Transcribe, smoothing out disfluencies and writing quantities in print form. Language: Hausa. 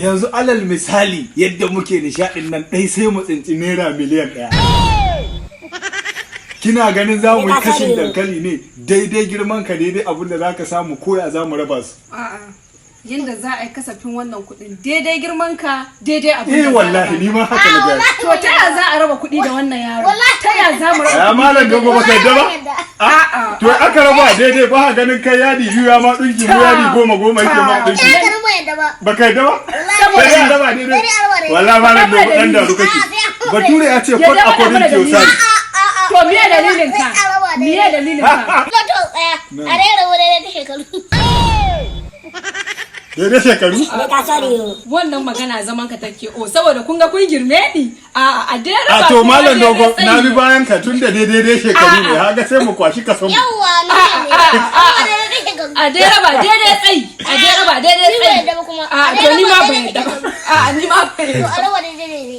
Yanzu alal misali yadda muke nishaɗin nan ɗai sai mu tsinci naira miliyan 1. Kina ganin za mu yi kashin dankali ne daidai girman ka daidai abin da za ka samu koya za mu raba su. Yanda za a yi kasafin wannan kuɗin daidai girman ka daidai abin da wallahi ni ma haka na gani. To ta ya za a raba kuɗi da wannan yaro? Ta ya za mu raba? Ya malam dogo baka yadda ba? To aka raba daidai ba ganin kai yadi biyu ya ma dinki mu yadi 10 yake ma dinki. Baka yadda ba? Saboda ya raba daidai. Wallahi malam dogo dan da ruka ki. Bature ya ce code according to your size. To miye dalilin ka? Miye dalilin ka? To tsaya. A rera wurin da shekaru. Daidai shekaru? Wannan magana zaman ka take saboda kun ga kun girme ni. A dai raba. To malam dogo na bi bayan ka tunda daidai shekaru ne haga sai mu kwashi kaso mu. Yawwa ne. A dai raba daidai tsayi. A dai raba daidai tsayi. To ni ma ban yadda ba. Ni ma ban yadda. To a raba daidai ne.